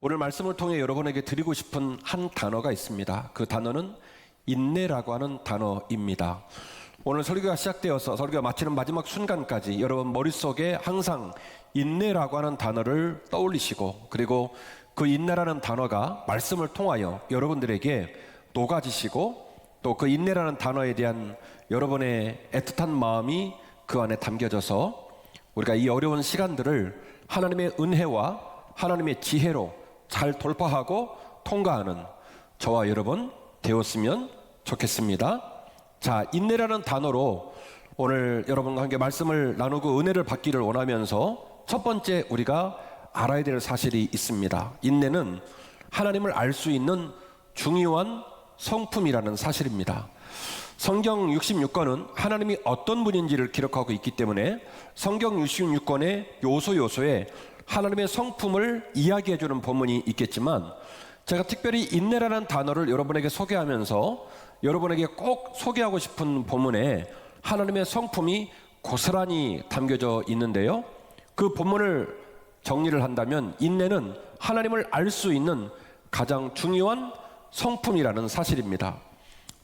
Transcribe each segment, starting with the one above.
오늘 말씀을 통해 여러분에게 드리고 싶은 한 단어가 있습니다. 그 단어는 인내라고 하는 단어입니다. 오늘 설교가 시작되어서 설교가 마치는 마지막 순간까지 여러분 머릿속에 항상 인내라고 하는 단어를 떠올리시고, 그리고 그 인내라는 단어가 말씀을 통하여 여러분들에게 녹아지시고, 또 그 인내라는 단어에 대한 여러분의 애틋한 마음이 그 안에 담겨져서 우리가 이 어려운 시간들을 하나님의 은혜와 하나님의 지혜로 잘 돌파하고 통과하는 저와 여러분 되었으면 좋겠습니다. 자, 인내라는 단어로 오늘 여러분과 함께 말씀을 나누고 은혜를 받기를 원하면서 첫 번째 우리가 알아야 될 사실이 있습니다. 인내는 하나님을 알 수 있는 중요한 성품이라는 사실입니다. 성경 66권은 하나님이 어떤 분인지를 기록하고 있기 때문에 성경 66권의 요소에 하나님의 성품을 이야기해주는 본문이 있겠지만, 제가 특별히 인내라는 단어를 여러분에게 소개하면서 여러분에게 꼭 소개하고 싶은 본문에 하나님의 성품이 고스란히 담겨져 있는데요, 그 본문을 정리를 한다면 인내는 하나님을 알 수 있는 가장 중요한 성품이라는 사실입니다.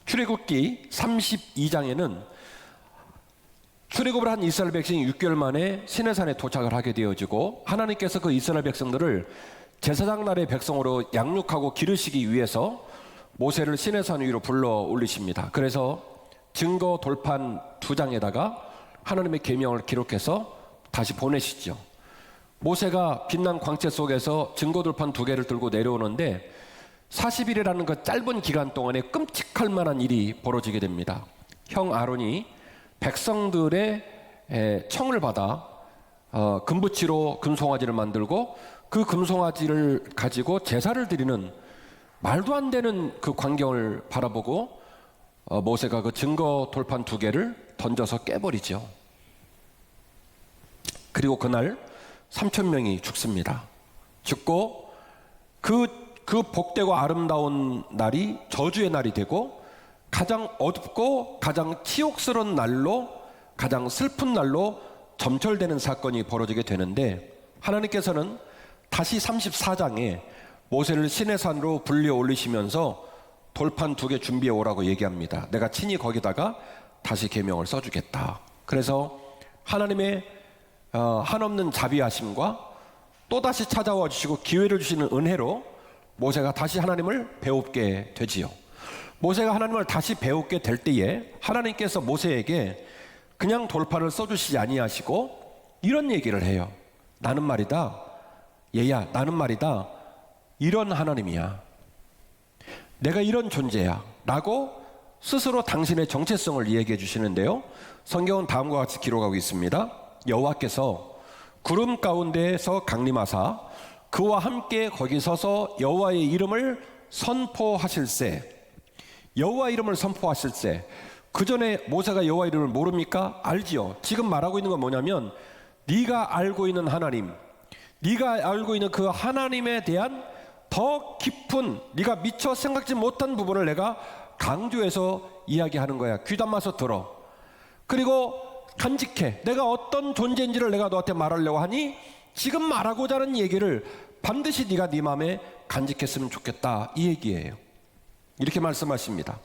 출애굽기 32장에는 출애굽을 한 이스라엘 백성이 6개월 만에 시내산에 도착을 하게 되어지고, 하나님께서 그 이스라엘 백성들을 제사장 날의 백성으로 양육하고 기르시기 위해서 모세를 시내산 위로 불러 올리십니다. 그래서 증거 돌판 2장에다가 하나님의 계명을 기록해서 다시 보내시죠. 모세가 빛난 광채 속에서 증거 돌판 2개를 들고 내려오는데 40일이라는 그 짧은 기간 동안에 끔찍할 만한 일이 벌어지게 됩니다. 형 아론이 백성들의 청을 받아 금붙이로 금송아지를 만들고 그 금송아지를 가지고 제사를 드리는 말도 안 되는 그 광경을 바라보고 모세가 그 증거 돌판 2개를 던져서 깨버리죠. 그리고 그날 3,000명이 죽습니다. 죽고 그 복되고 아름다운 날이 저주의 날이 되고, 가장 어둡고 가장 치욕스러운 날로, 가장 슬픈 날로 점철되는 사건이 벌어지게 되는데, 하나님께서는 다시 34장에 모세를 시내산으로 불려 올리시면서 돌판 2개 준비해 오라고 얘기합니다. 내가 친히 거기다가 다시 계명을 써주겠다. 그래서 하나님의 한없는 자비하심과 또다시 찾아와 주시고 기회를 주시는 은혜로 모세가 다시 하나님을 배우게 되지요. 모세가 하나님을 다시 배우게 될 때에 하나님께서 모세에게 그냥 돌판을 써주시지 아니하시고 이런 얘기를 해요. 나는 말이다, 얘야, 나는 말이다, 이런 하나님이야, 내가 이런 존재야 라고 스스로 당신의 정체성을 이야기해 주시는데요, 성경은 다음과 같이 기록하고 있습니다. 여호와께서 구름 가운데에서 강림하사 그와 함께 거기 서서 여호와의 이름을 선포하실세. 여호와 이름을 선포하실세. 그 전에 모세가 여호와 이름을 모릅니까? 알지요. 지금 말하고 있는 건 뭐냐면, 네가 알고 있는 하나님, 네가 알고 있는 그 하나님에 대한 더 깊은, 네가 미처 생각지 못한 부분을 내가 강조해서 이야기하는 거야. 귀 담아서 들어. 그리고 간직해. 내가 어떤 존재인지를 내가 너한테 말하려고 하니 지금 말하고자 하는 얘기를 반드시 네가 네 마음에 간직했으면 좋겠다, 이 얘기예요. 이렇게 말씀하십니다.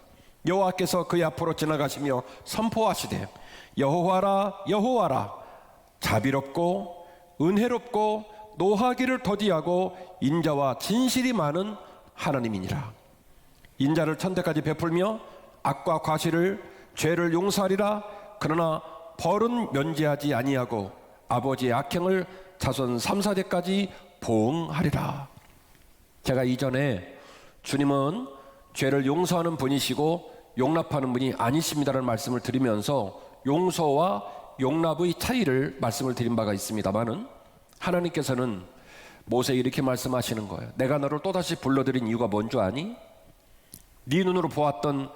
여호와께서 그의 앞으로 지나가시며 선포하시되 여호와라 여호와라, 자비롭고 은혜롭고 노하기를 더디하고 인자와 진실이 많은 하나님이니라. 인자를 천대까지 베풀며 악과 과실을 죄를 용서하리라. 그러나 벌은 면제하지 아니하고 아버지의 악행을 자손 3, 4대까지 보응하리라. 제가 이전에 주님은 죄를 용서하는 분이시고 용납하는 분이 아니십니다라는 말씀을 드리면서 용서와 용납의 차이를 말씀을 드린 바가 있습니다만은, 하나님께서는 모세에 이렇게 말씀하시는 거예요. 내가 너를 또다시 불러들인 이유가 뭔 줄 아니? 네 눈으로 보았던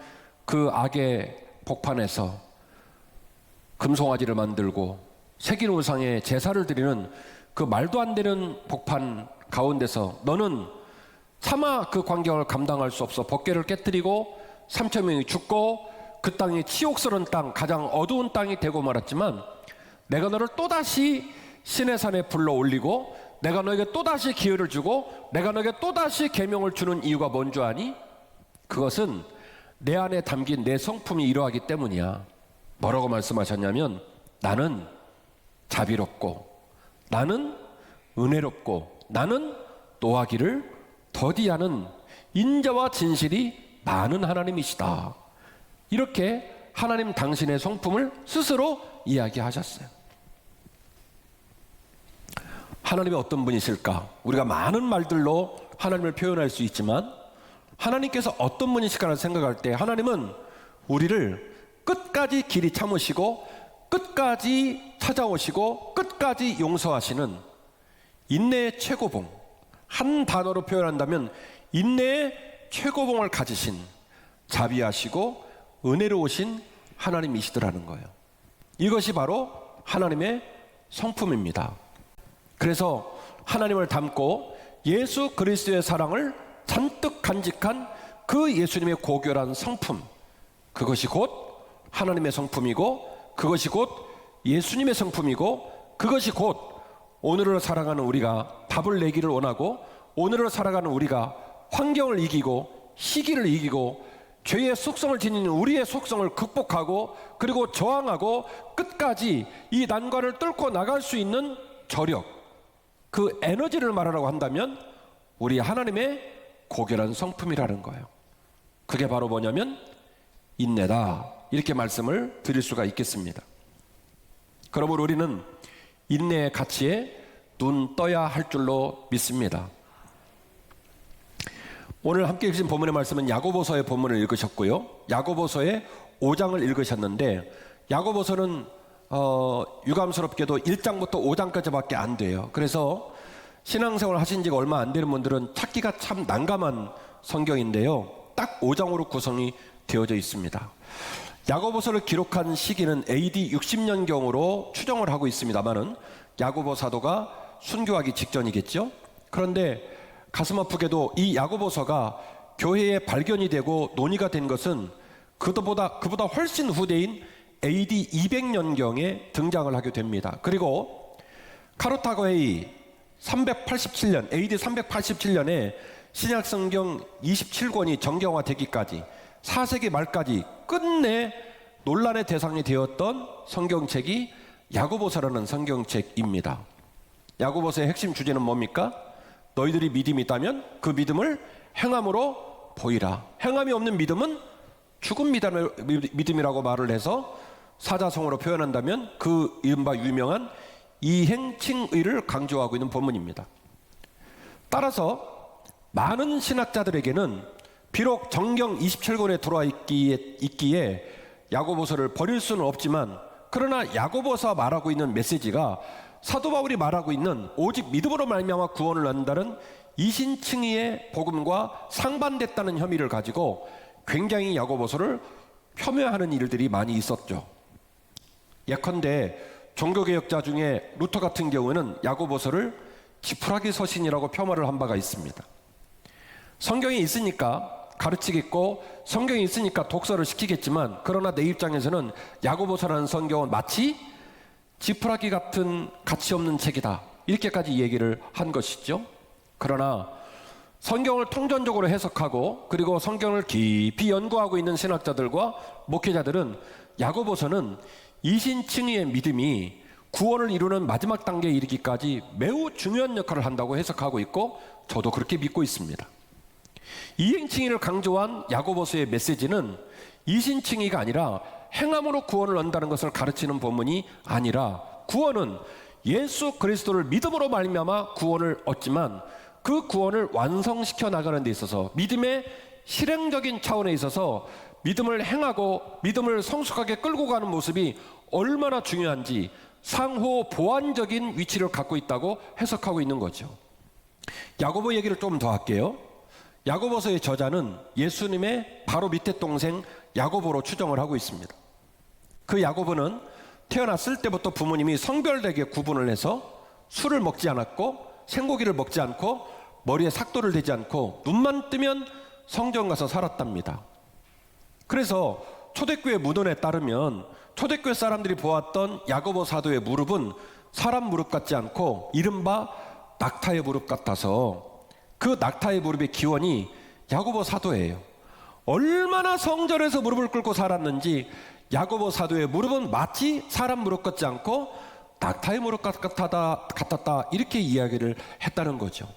그 악의 복판에서 금송아지를 만들고 새긴 우상에 제사를 드리는 그 말도 안 되는 복판 가운데서 너는 차마 그 광경을 감당할 수 없어 법궤를 깨뜨리고 3,000명이 죽고 그 땅이 치욕스러운 땅, 가장 어두운 땅이 되고 말았지만, 내가 너를 또다시 시내산에 불러 올리고 내가 너에게 또다시 기회를 주고 내가 너에게 또다시 계명을 주는 이유가 뭔 줄 아니? 그것은 내 안에 담긴 내 성품이 이러하기 때문이야. 뭐라고 말씀하셨냐면 나는 자비롭고 나는 은혜롭고 나는 노하기를 더디하는 인자와 진실이 많은 하나님이시다. 이렇게 하나님 당신의 성품을 스스로 이야기하셨어요. 하나님이 어떤 분이실까? 우리가 많은 말들로 하나님을 표현할 수 있지만 하나님께서 어떤 분이실까를 생각할 때 하나님은 우리를 끝까지 길이 참으시고 끝까지 찾아오시고 끝까지 용서하시는 인내의 최고봉, 한 단어로 표현한다면 인내의 최고봉을 가지신 자비하시고 은혜로우신 하나님이시더라는 거예요. 이것이 바로 하나님의 성품입니다. 그래서 하나님을 닮고 예수 그리스도의 사랑을 잔뜩 간직한 그 예수님의 고결한 성품, 그것이 곧 하나님의 성품이고 그것이 곧 예수님의 성품이고 그것이 곧 오늘을 살아가는 우리가 답을 내기를 원하고 오늘을 살아가는 우리가 환경을 이기고 시기를 이기고 죄의 속성을 지니는 우리의 속성을 극복하고 그리고 저항하고 끝까지 이 난관을 뚫고 나갈 수 있는 저력, 그 에너지를 말하라고 한다면 우리 하나님의 고결한 성품이라는 거예요. 그게 바로 뭐냐면 인내다, 이렇게 말씀을 드릴 수가 있겠습니다. 그러므로 우리는 인내의 가치에 눈 떠야 할 줄로 믿습니다. 오늘 함께 읽으신 본문의 말씀은 야고보서의 본문을 읽으셨고요, 야고보서의 5장을 읽으셨는데 야고보서는 유감스럽게도 1장부터 5장까지밖에 안 돼요. 그래서 신앙생활 하신 지가 얼마 안 되는 분들은 찾기가 참 난감한 성경인데요, 딱 5장으로 구성이 되어져 있습니다. 야고보서를 기록한 시기는 AD 60년경으로 추정을 하고 있습니다만은 야고보 사도가 순교하기 직전이겠죠. 그런데 가슴 아프게도 이 야고보서가 교회에 발견이 되고 논의가 된 것은 그보다 훨씬 후대인 AD 200년경에 등장을 하게 됩니다. 그리고 카르타고 회의 387년, AD 387년에 신약성경 27권이 정경화되기까지 4세기 말까지 끝내 논란의 대상이 되었던 성경책이 야고보서라는 성경책입니다. 야고보서의 핵심 주제는 뭡니까? 너희들이 믿음이 있다면 그 믿음을 행함으로 보이라. 행함이 없는 믿음은 죽은 믿음이라고 말을 해서 사자성어로 표현한다면 그 이른바 유명한 이행칭의를 강조하고 있는 본문입니다. 따라서 많은 신학자들에게는 비록 정경 27권에 들어와 있기에 야고보서를 버릴 수는 없지만 그러나 야고보서가 말하고 있는 메시지가 사도 바울이 말하고 있는 오직 믿음으로 말미암아 구원을 얻는다는 이신칭의의 복음과 상반됐다는 혐의를 가지고 굉장히 야고보서를 폄훼하는 일들이 많이 있었죠. 예컨대 종교개혁자 중에 루터 같은 경우는 야고보서를 지푸라기 서신이라고 폄하를 한 바가 있습니다. 성경이 있으니까 가르치겠고 성경이 있으니까 독서를 시키겠지만 그러나 내 입장에서는 야고보서라는 성경은 마치 지푸라기 같은 가치 없는 책이다, 이렇게까지 얘기를 한 것이죠. 그러나 성경을 통전적으로 해석하고 그리고 성경을 깊이 연구하고 있는 신학자들과 목회자들은 야고보서는 이신칭의의 믿음이 구원을 이루는 마지막 단계에 이르기까지 매우 중요한 역할을 한다고 해석하고 있고 저도 그렇게 믿고 있습니다. 이행칭의를 강조한 야고보서의 메시지는 이신칭의가 아니라 행함으로 구원을 얻는다는 것을 가르치는 본문이 아니라 구원은 예수 그리스도를 믿음으로 말미암아 구원을 얻지만 그 구원을 완성시켜 나가는 데 있어서 믿음의 실행적인 차원에 있어서 믿음을 행하고 믿음을 성숙하게 끌고 가는 모습이 얼마나 중요한지 상호 보완적인 위치를 갖고 있다고 해석하고 있는 거죠. 야고보 얘기를 좀 더 할게요. 야고보서의 저자는 예수님의 바로 밑에 동생 야고보로 추정을 하고 있습니다. 그 야고보는 태어났을 때부터 부모님이 성별되게 구분을 해서 술을 먹지 않았고 생고기를 먹지 않고 머리에 삭도를 대지 않고 눈만 뜨면 성전 가서 살았답니다. 그래서 초대교회 문헌에 따르면 초대교회 사람들이 보았던 야고보 사도의 무릎은 사람 무릎 같지 않고 이른바 낙타의 무릎 같아서 그 낙타의 무릎의 기원이 야고보 사도예요. 얼마나 성전에서 무릎을 꿇고 살았는지 야고보 사도의 무릎은 마치 사람 무릎 같지 않고 낙타의 무릎 같았다 이렇게 이야기를 했다는 거죠.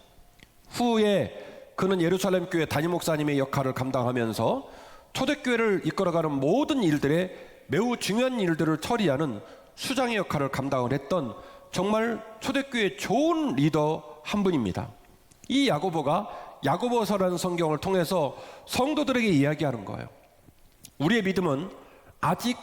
후에 그는 예루살렘 교회 담임 목사님의 역할을 감당하면서 초대교회를 이끌어가는 모든 일들에 매우 중요한 일들을 처리하는 수장의 역할을 감당을 했던 정말 초대교회의 좋은 리더 한 분입니다. 이 야고보가 야고보서라는 성경을 통해서 성도들에게 이야기하는 거예요. 우리의 믿음은 아직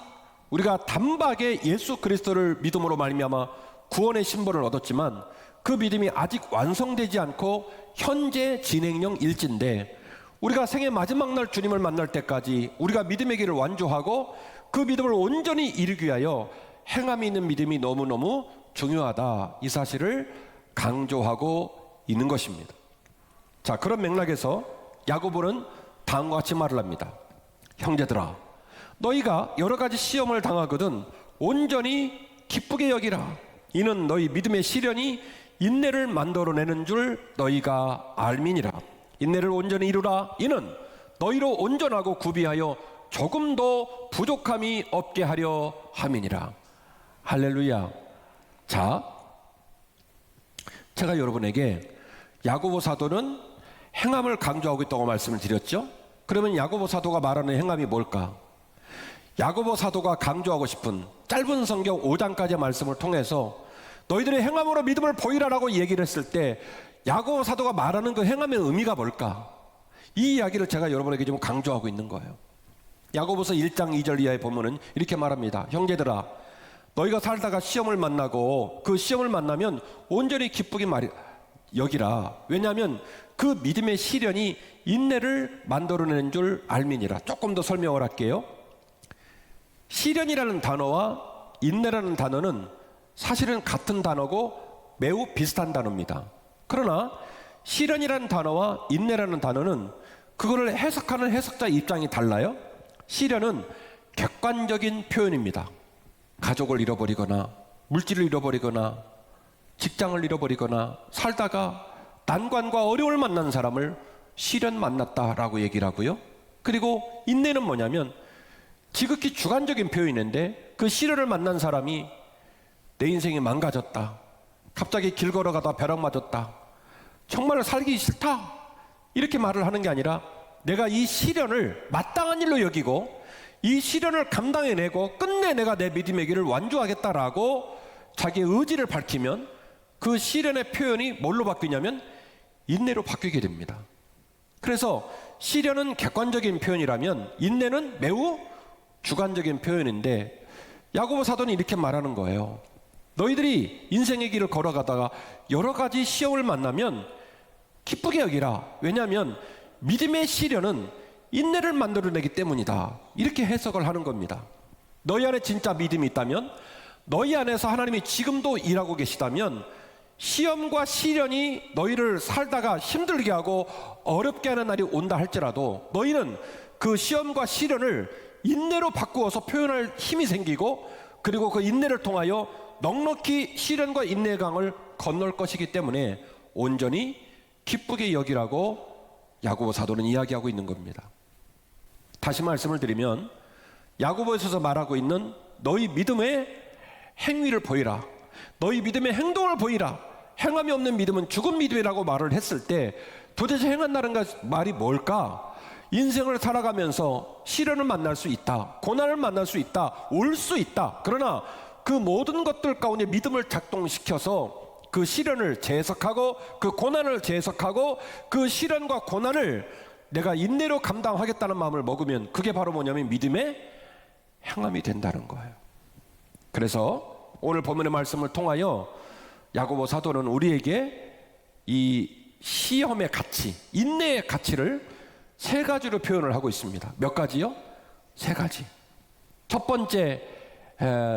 우리가 단박에 예수 그리스도를 믿음으로 말미암아 구원의 신분을 얻었지만 그 믿음이 아직 완성되지 않고 현재 진행형 일진데, 우리가 생의 마지막 날 주님을 만날 때까지 우리가 믿음의 길을 완주하고 그 믿음을 온전히 이루기 위하여 행함이 있는 믿음이 너무너무 중요하다, 이 사실을 강조하고 있는 것입니다. 자, 그런 맥락에서 야고보는 다음과 같이 말을 합니다. 형제들아, 너희가 여러 가지 시험을 당하거든 온전히 기쁘게 여기라. 이는 너희 믿음의 시련이 인내를 만들어내는 줄 너희가 알미니라. 인내를 온전히 이루라. 이는 너희로 온전하고 구비하여 조금도 부족함이 없게 하려 함이니라. 할렐루야. 자, 제가 여러분에게 야고보 사도는 행함을 강조하고 있다고 말씀을 드렸죠. 그러면 야고보 사도가 말하는 행함이 뭘까? 야고보 사도가 강조하고 싶은 짧은 성경 5장까지의 말씀을 통해서 너희들의 행함으로 믿음을 보이라라고 얘기를 했을 때 야고보 사도가 말하는 그 행함의 의미가 뭘까? 이 이야기를 제가 여러분에게 좀 강조하고 있는 거예요. 야고보서 1장 2절 이하에 보면은 이렇게 말합니다. 형제들아, 너희가 살다가 시험을 만나고 그 시험을 만나면 온전히 기쁘게 여기라. 왜냐하면 그 믿음의 시련이 인내를 만들어내는 줄 알미니라. 조금 더 설명을 할게요. 시련이라는 단어와 인내라는 단어는 사실은 같은 단어고 매우 비슷한 단어입니다. 그러나 시련이라는 단어와 인내라는 단어는 그거를 해석하는 해석자 입장이 달라요. 시련은 객관적인 표현입니다. 가족을 잃어버리거나 물질을 잃어버리거나 직장을 잃어버리거나 살다가 난관과 어려움을 만난 사람을 시련 만났다라고 얘기를 하고요. 그리고 인내는 뭐냐면 지극히 주관적인 표현인데 그 시련을 만난 사람이 내 인생이 망가졌다, 갑자기 길 걸어가다 벼락 맞았다, 정말 살기 싫다, 이렇게 말을 하는 게 아니라 내가 이 시련을 마땅한 일로 여기고 이 시련을 감당해내고 끝내 내가 내 믿음의 길을 완주하겠다라고 자기의 의지를 밝히면 그 시련의 표현이 뭘로 바뀌냐면 인내로 바뀌게 됩니다. 그래서 시련은 객관적인 표현이라면 인내는 매우 주관적인 표현인데, 야고보 사도는 이렇게 말하는 거예요. 너희들이 인생의 길을 걸어가다가 여러 가지 시험을 만나면 기쁘게 여기라. 왜냐하면 믿음의 시련은 인내를 만들어내기 때문이다. 이렇게 해석을 하는 겁니다. 너희 안에 진짜 믿음이 있다면, 너희 안에서 하나님이 지금도 일하고 계시다면 시험과 시련이 너희를 살다가 힘들게 하고 어렵게 하는 날이 온다 할지라도 너희는 그 시험과 시련을 인내로 바꾸어서 표현할 힘이 생기고, 그리고 그 인내를 통하여 넉넉히 시련과 인내의 강을 건널 것이기 때문에 온전히 기쁘게 여기라고 야고보 사도는 이야기하고 있는 겁니다. 다시 말씀을 드리면 야고보에서 말하고 있는 너희 믿음의 행위를 보이라, 너희 믿음의 행동을 보이라. 행함이 없는 믿음은 죽은 믿음이라고 말을 했을 때 도대체 행한다는 말이 뭘까? 인생을 살아가면서 시련을 만날 수 있다, 고난을 만날 수 있다, 올 수 있다. 그러나 그 모든 것들 가운데 믿음을 작동시켜서 그 시련을 재해석하고 그 고난을 재해석하고 그 시련과 고난을 내가 인내로 감당하겠다는 마음을 먹으면 그게 바로 뭐냐면 믿음의 행함이 된다는 거예요. 그래서 오늘 본문의 말씀을 통하여 야고보 사도는 우리에게 이 시험의 가치, 인내의 가치를 세 가지로 표현을 하고 있습니다. 몇 가지요? 세 가지. 첫 번째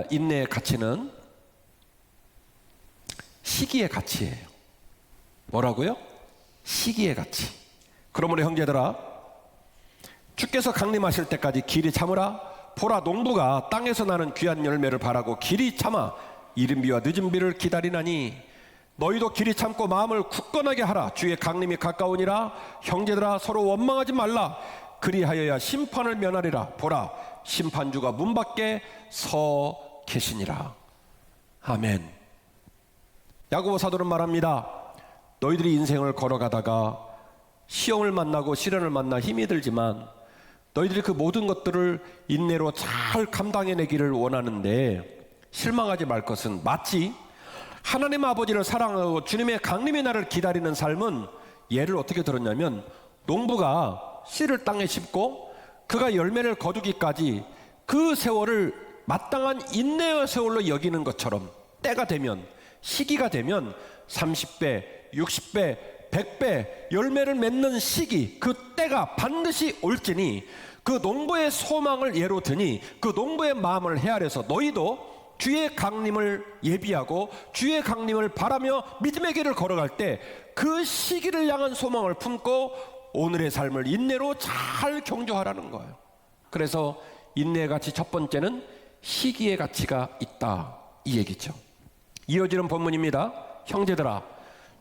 인내의 가치는 시기의 가치예요. 뭐라고요? 시기의 가치. 그러므로 형제들아, 주께서 강림하실 때까지 길이 참으라. 보라, 농부가 땅에서 나는 귀한 열매를 바라고 길이 참아 이른 비와 늦은 비를 기다리나니 너희도 길이 참고 마음을 굳건하게 하라. 주의 강림이 가까우니라. 형제들아 서로 원망하지 말라. 그리하여야 심판을 면하리라. 보라, 심판주가 문 밖에 서 계시니라. 아멘. 야고보 사도는 말합니다. 너희들이 인생을 걸어가다가 시험을 만나고 시련을 만나 힘이 들지만 너희들이 그 모든 것들을 인내로 잘 감당해내기를 원하는데 실망하지 말 것은, 마치 하나님 아버지를 사랑하고 주님의 강림의 날을 기다리는 삶은, 예를 어떻게 들었냐면, 농부가 씨를 땅에 심고 그가 열매를 거두기까지 그 세월을 마땅한 인내의 세월로 여기는 것처럼, 때가 되면, 시기가 되면 30배, 60배, 100배 열매를 맺는 시기, 그 때가 반드시 올지니 그 농부의 소망을 예로 드니 그 농부의 마음을 헤아려서 너희도 주의 강림을 예비하고 주의 강림을 바라며 믿음의 길을 걸어갈 때 그 시기를 향한 소망을 품고 오늘의 삶을 인내로 잘 경주하라는 거예요. 그래서 인내의 가치 첫 번째는 시기의 가치가 있다, 이 얘기죠. 이어지는 본문입니다. 형제들아,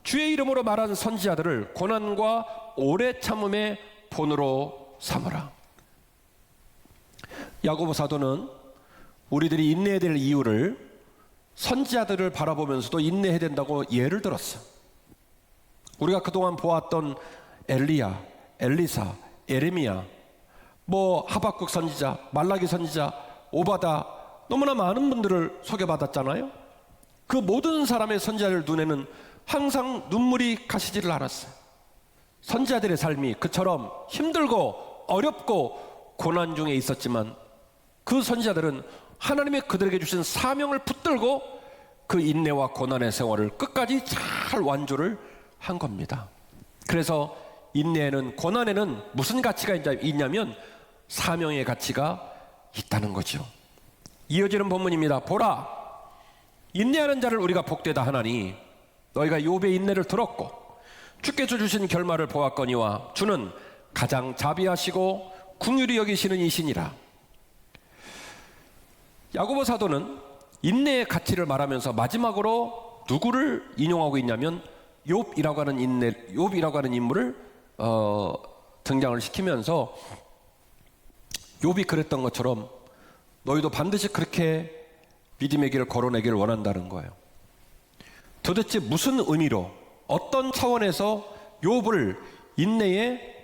주의 이름으로 말한 선지자들을 고난과 오래 참음의 본으로 삼으라. 야고보 사도는 우리들이 인내해야 될 이유를 선지자들을 바라보면서도 인내해야 된다고 예를 들었어. 우리가 그동안 보았던 엘리야, 엘리사, 에레미야, 하박국 선지자, 말라기 선지자, 오바다, 너무나 많은 분들을 소개받았잖아요. 그 모든 사람의 선지자들 눈에는 항상 눈물이 가시지를 않았어요. 선지자들의 삶이 그처럼 힘들고 어렵고 고난 중에 있었지만 그 선지자들은 하나님이 그들에게 주신 사명을 붙들고 그 인내와 고난의 세월을 끝까지 잘 완주를 한 겁니다. 그래서 인내에는, 고난에는 무슨 가치가 있냐면 사명의 가치가 있다는 거죠. 이어지는 본문입니다. 보라, 인내하는 자를 우리가 복되다 하나니 너희가 욥의 인내를 들었고 주께서 주신 결말을 보았거니와 주는 가장 자비하시고 긍휼히 여기시는 이시니라. 야고보 사도는 인내의 가치를 말하면서 마지막으로 누구를 인용하고 있냐면 욥이라고 하는 인물을 등장을 시키면서 욥이 그랬던 것처럼 너희도 반드시 그렇게 믿음의 길을 걸어내기를 원한다는 거예요. 도대체 무슨 의미로, 어떤 차원에서 욥을 인내의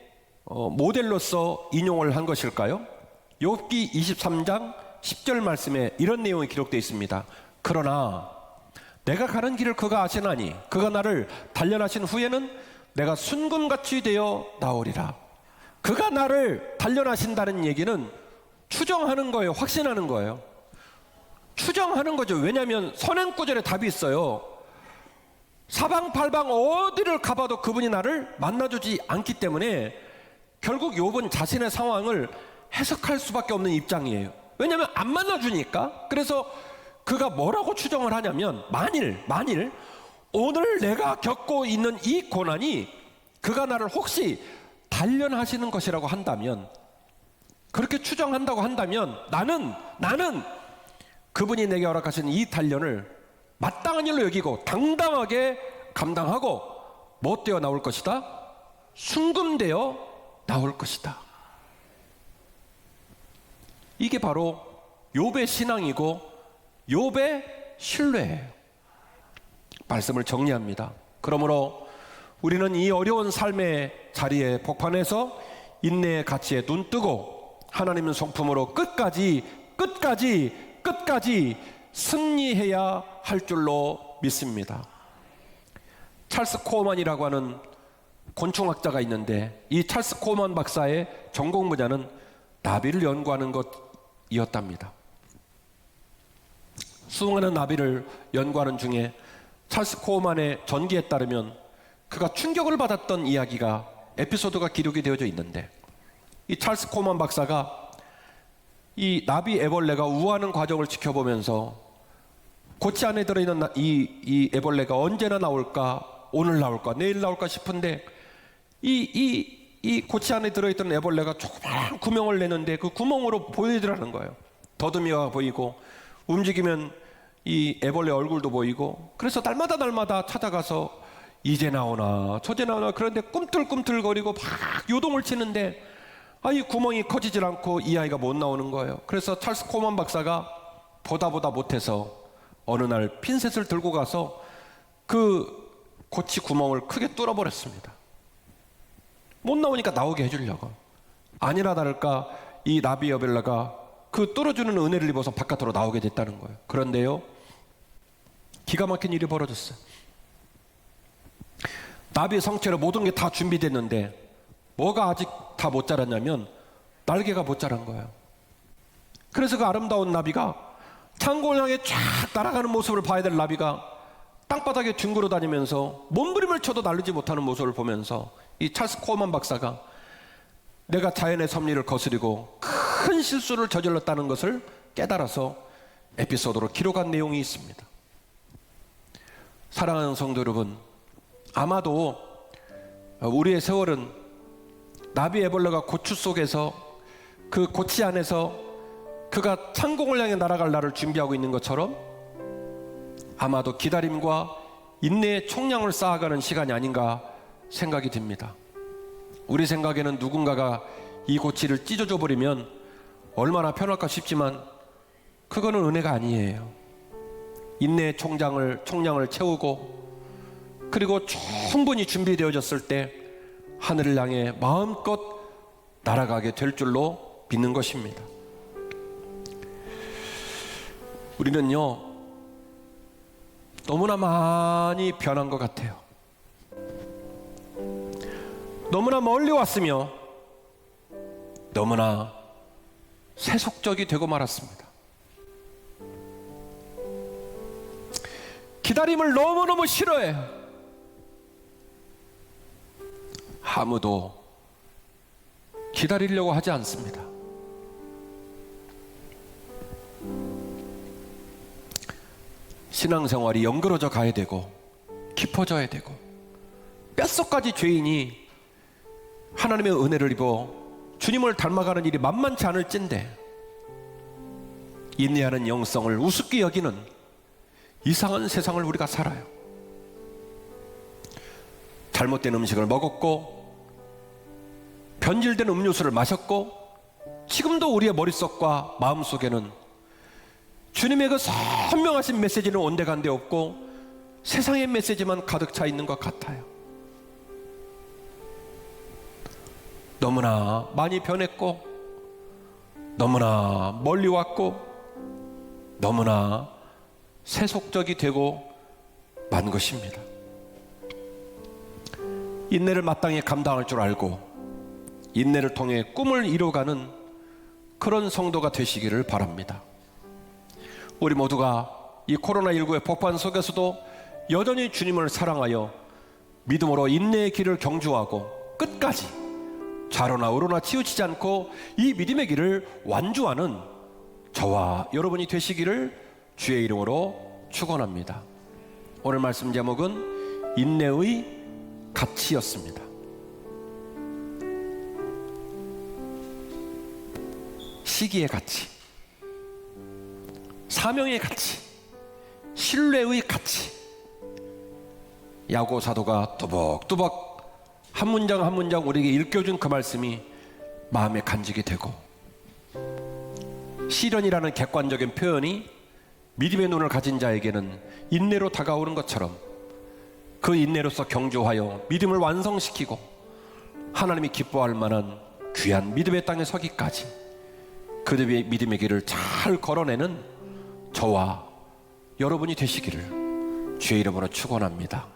모델로서 인용을 한 것일까요? 욥기 23장 10절 말씀에 이런 내용이 기록되어 있습니다. 그러나 내가 가는 길을 그가 아시나니 그가 나를 단련하신 후에는 내가 순금같이 되어 나오리라. 그가 나를 단련하신다는 얘기는 추정하는 거예요, 확신하는 거예요. 추정하는 거죠. 왜냐하면 선행구절에 답이 있어요. 사방팔방 어디를 가봐도 그분이 나를 만나주지 않기 때문에 결국 욥은 자신의 상황을 해석할 수밖에 없는 입장이에요. 왜냐하면 안 만나주니까. 그래서 그가 뭐라고 추정을 하냐면, 만일 오늘 내가 겪고 있는 이 고난이 그가 나를 혹시 단련하시는 것이라고 한다면, 그렇게 추정한다고 한다면 나는 그분이 내게 허락하신 이 단련을 마땅한 일로 여기고 당당하게 감당하고 뭐 되어 나올 것이다? 순금되어 나올 것이다. 이게 바로 욥의 신앙이고 욥의 신뢰예요. 말씀을 정리합니다. 그러므로 우리는 이 어려운 삶의 자리에 복판에서 인내의 가치에 눈 뜨고 하나님의 성품으로 끝까지 승리해야 할 줄로 믿습니다. 찰스 코어만이라고 하는 곤충학자가 있는데 이 찰스 코어만 박사의 전공 분야는 나비를 연구하는 것이었답니다. 수많은 나비를 연구하는 중에 찰스 코어만의 전기에 따르면 그가 충격을 받았던 이야기가, 에피소드가 기록이 되어져 있는데, 이 찰스 코어만 박사가 이 나비 애벌레가 우하는 과정을 지켜보면서 고치 안에 들어있는 이 애벌레가 언제나 나올까, 오늘 나올까, 내일 나올까 싶은데 이 고치 안에 들어있던 애벌레가 조그만 구멍을 내는데 그 구멍으로 보이더라는 거예요. 더듬이가 보이고 움직이면 이 애벌레 얼굴도 보이고, 그래서 날마다 찾아가서 이제 나오나 저제 나오나, 그런데 꿈틀꿈틀거리고 막 요동을 치는데 이 구멍이 커지질 않고 이 아이가 못 나오는 거예요. 그래서 찰스 코먼 박사가 보다 못해서 어느 날 핀셋을 들고 가서 그 고치 구멍을 크게 뚫어버렸습니다. 못 나오니까 나오게 해주려고. 아니나 다를까 이 나비 여벨라가 그 뚫어주는 은혜를 입어서 바깥으로 나오게 됐다는 거예요. 그런데요, 기가 막힌 일이 벌어졌어요. 나비의 성체로 모든 게 다 준비됐는데 뭐가 아직 다 못 자랐냐면 날개가 못 자란 거예요. 그래서 그 아름다운 나비가 창고를 향해 쫙 날아가는 모습을 봐야 될 나비가 땅바닥에 뒹굴어 다니면서 몸부림을 쳐도 날리지 못하는 모습을 보면서 이 찰스 코먼 박사가 내가 자연의 섭리를 거스리고 큰 실수를 저질렀다는 것을 깨달아서 에피소드로 기록한 내용이 있습니다. 사랑하는 성도 여러분, 아마도 우리의 세월은 나비 애벌레가 고추 속에서 그 고치 안에서 그가 창공을 향해 날아갈 날을 준비하고 있는 것처럼 아마도 기다림과 인내의 총량을 쌓아가는 시간이 아닌가 생각이 듭니다. 우리 생각에는 누군가가 이 고치를 찢어줘 버리면 얼마나 편할까 싶지만 그거는 은혜가 아니에요. 인내의 총량을 채우고 그리고 충분히 준비되어졌을 때 하늘을 향해 마음껏 날아가게 될 줄로 믿는 것입니다. 우리는요, 너무나 많이 변한 것 같아요. 너무나 멀리 왔으며 너무나 세속적이 되고 말았습니다. 기다림을 너무너무 싫어해요. 아무도 기다리려고 하지 않습니다. 신앙생활이 연그러져 가야 되고 깊어져야 되고 뼛속까지 죄인이 하나님의 은혜를 입어 주님을 닮아가는 일이 만만치 않을 찐데 인내하는 영성을 우습게 여기는 이상한 세상을 우리가 살아요. 잘못된 음식을 먹었고 변질된 음료수를 마셨고 지금도 우리의 머릿속과 마음속에는 주님의 그 선명하신 메시지는 온데간데 없고 세상의 메시지만 가득 차 있는 것 같아요. 너무나 많이 변했고 너무나 멀리 왔고 너무나 세속적이 되고 만 것입니다. 인내를 마땅히 감당할 줄 알고 인내를 통해 꿈을 이뤄가는 그런 성도가 되시기를 바랍니다. 우리 모두가 이 코로나19의 폭발 속에서도 여전히 주님을 사랑하여 믿음으로 인내의 길을 경주하고 끝까지 좌로나 우로나 치우치지 않고 이 믿음의 길을 완주하는 저와 여러분이 되시기를 주의 이름으로 축원합니다. 오늘 말씀 제목은 인내의 가치였습니다. 시기의 가치, 사명의 가치, 신뢰의 가치. 야고 사도가 또박또박 한 문장 한 문장 우리에게 읽혀준 그 말씀이 마음에 간직이 되고 시련이라는 객관적인 표현이 믿음의 눈을 가진 자에게는 인내로 다가오는 것처럼 그 인내로서 경주하여 믿음을 완성시키고 하나님이 기뻐할 만한 귀한 믿음의 땅에 서기까지 그들의 믿음의 길을 잘 걸어내는 저와 여러분이 되시기를 주의 이름으로 축원합니다.